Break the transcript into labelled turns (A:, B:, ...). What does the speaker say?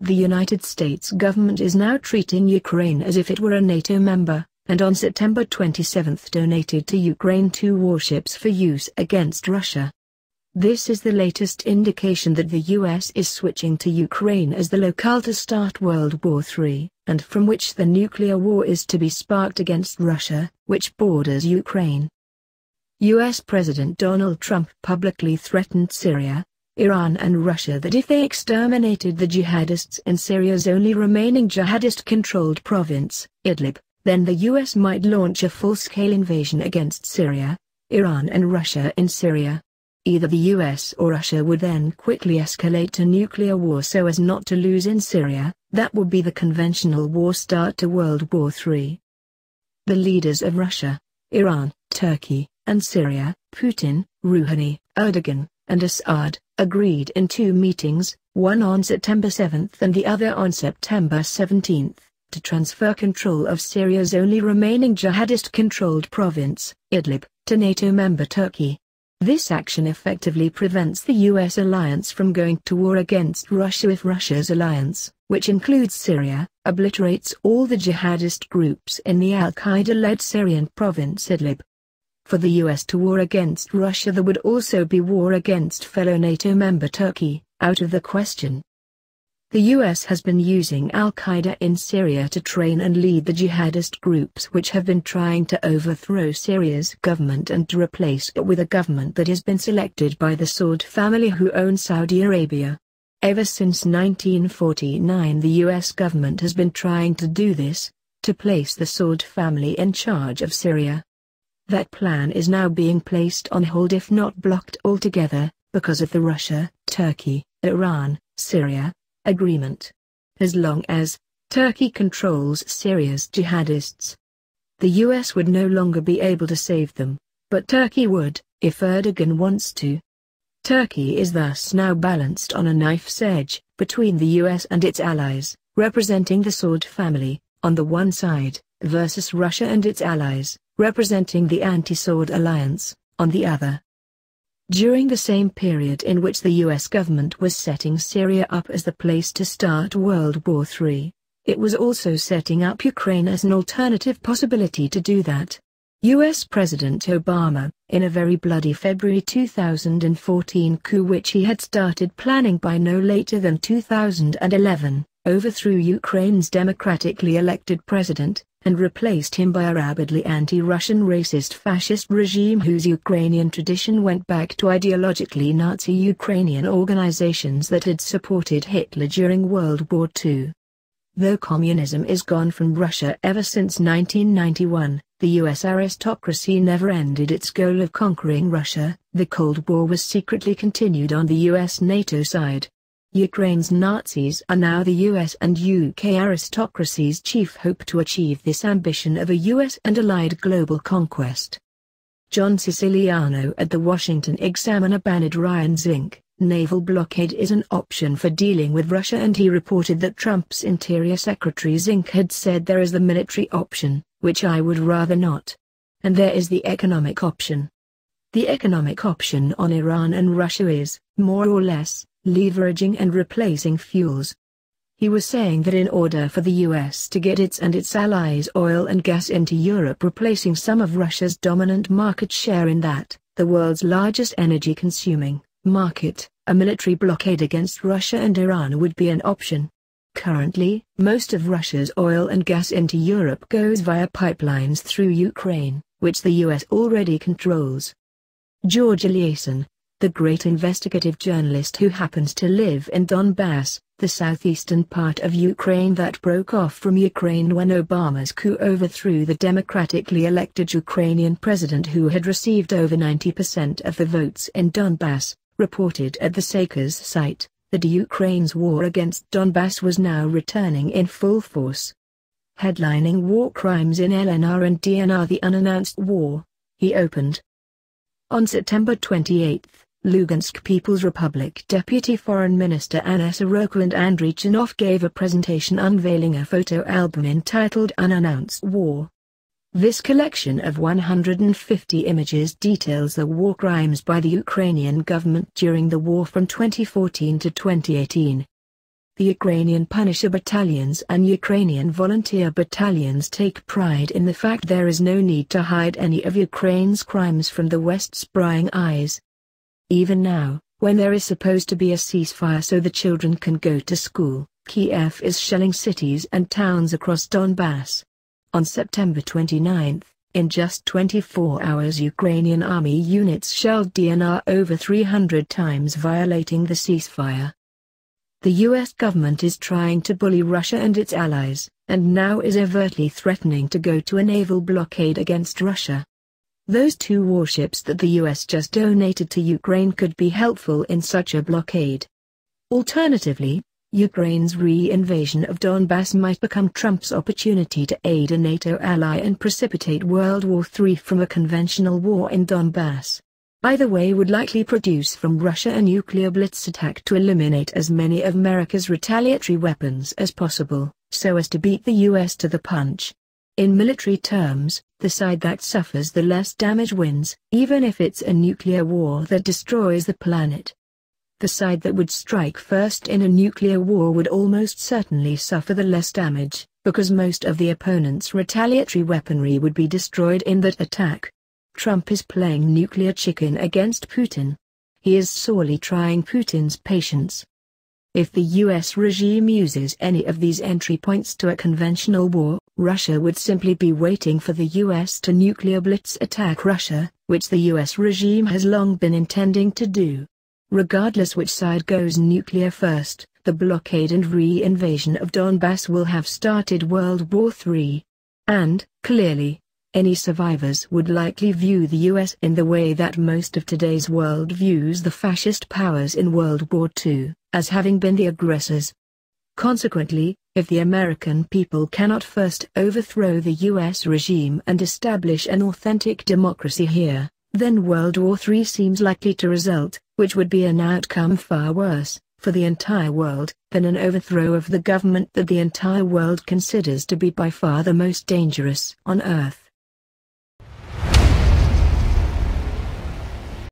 A: The United States government is now treating Ukraine as if it were a NATO member, and on September 27 donated to Ukraine 2 warships for use against Russia. This is the latest indication that the US is switching to Ukraine as the locale to start World War III, and from which the nuclear war is to be sparked against Russia, which borders Ukraine. US President Donald Trump publicly threatened Syria, Iran and Russia that if they exterminated the jihadists in Syria's only remaining jihadist-controlled province, Idlib, then the US might launch a full-scale invasion against Syria, Iran and Russia in Syria. Either the US or Russia would then quickly escalate to nuclear war so as not to lose in Syria. That would be the conventional war start to World War III. The leaders of Russia, Iran, Turkey, and Syria, Putin, Rouhani, Erdogan, and Assad, agreed in 2 meetings, one on September 7 and the other on September 17, to transfer control of Syria's only remaining jihadist-controlled province, Idlib, to NATO-member Turkey. This action effectively prevents the US alliance from going to war against Russia if Russia's alliance, which includes Syria, obliterates all the jihadist groups in the Al-Qaeda-led Syrian province Idlib. For the US to war against Russia, there would also be war against fellow NATO member Turkey, out of the question. The US has been using Al-Qaeda in Syria to train and lead the jihadist groups which have been trying to overthrow Syria's government and to replace it with a government that has been selected by the Saud family who own Saudi Arabia. Ever since 1949 the US government has been trying to do this, to place the Saud family in charge of Syria. That plan is now being placed on hold if not blocked altogether, because of the Russia, Turkey, Iran, Syria agreement. As long as Turkey controls Syria's jihadists, the US would no longer be able to save them, but Turkey would, if Erdogan wants to. Turkey is thus now balanced on a knife's edge, between the US and its allies, representing the Saud family, on the one side, versus Russia and its allies, representing the anti-Saud alliance, on the other. During the same period in which the US government was setting Syria up as the place to start World War III, it was also setting up Ukraine as an alternative possibility to do that. US President Obama, in a very bloody February 2014 coup which he had started planning by no later than 2011, overthrew Ukraine's democratically elected president, and replaced him by a rabidly anti-Russian racist fascist regime whose Ukrainian tradition went back to ideologically Nazi Ukrainian organizations that had supported Hitler during World War II. Though communism is gone from Russia ever since 1991, the US aristocracy never ended its goal of conquering Russia. The Cold War was secretly continued on the US NATO side. Ukraine's Nazis are now the US and UK aristocracy's chief hope to achieve this ambition of a US and allied global conquest. John Siciliano at the Washington Examiner banned Ryan's Inc. Naval blockade is an option for dealing with Russia, and he reported that Trump's Interior Secretary Zink had said there is the military option, which I would rather not. And there is the economic option. The economic option on Iran and Russia is, more or less, leveraging and replacing fuels. He was saying that in order for the US to get its and its allies oil and gas into Europe, replacing some of Russia's dominant market share in that, the world's largest energy-consuming market, a military blockade against Russia and Iran would be an option. Currently, most of Russia's oil and gas into Europe goes via pipelines through Ukraine, which the US already controls. George Eliason, the great investigative journalist who happens to live in Donbass, the southeastern part of Ukraine that broke off from Ukraine when Obama's coup overthrew the democratically elected Ukrainian president who had received over 90% of the votes in Donbass, reported at the Sakers site that Ukraine's war against Donbass was now returning in full force. Headlining War Crimes in LNR and DNR: The Unannounced War, he opened. On September 28, Lugansk People's Republic Deputy Foreign Minister Anna Soroka and Andriy Chernov gave a presentation unveiling a photo album entitled Unannounced War. This collection of 150 images details the war crimes by the Ukrainian government during the war from 2014 to 2018. The Ukrainian Punisher battalions and Ukrainian volunteer battalions take pride in the fact there is no need to hide any of Ukraine's crimes from the West's prying eyes. Even now, when there is supposed to be a ceasefire so the children can go to school, Kiev is shelling cities and towns across Donbass. On September 29, in just 24 hours Ukrainian army units shelled DNR over 300 times, violating the ceasefire. The US government is trying to bully Russia and its allies, and now is overtly threatening to go to a naval blockade against Russia. Those 2 warships that the US just donated to Ukraine could be helpful in such a blockade. Alternatively, Ukraine's re-invasion of Donbass might become Trump's opportunity to aid a NATO ally and precipitate World War III from a conventional war in Donbass. Either way would likely produce from Russia a nuclear blitz attack to eliminate as many of America's retaliatory weapons as possible, so as to beat the US to the punch. In military terms, the side that suffers the less damage wins, even if it's a nuclear war that destroys the planet. The side that would strike first in a nuclear war would almost certainly suffer the less damage, because most of the opponent's retaliatory weaponry would be destroyed in that attack. Trump is playing nuclear chicken against Putin. He is sorely trying Putin's patience. If the US regime uses any of these entry points to a conventional war, Russia would simply be waiting for the US to nuclear blitz attack Russia, which the US regime has long been intending to do. Regardless which side goes nuclear first, the blockade and re-invasion of Donbass will have started World War III. And, clearly, any survivors would likely view the US in the way that most of today's world views the fascist powers in World War II, as having been the aggressors. Consequently, if the American people cannot first overthrow the US regime and establish an authentic democracy here, then World War III seems likely to result, which would be an outcome far worse, for the entire world, than an overthrow of the government that the entire world considers to be by far the most dangerous on Earth.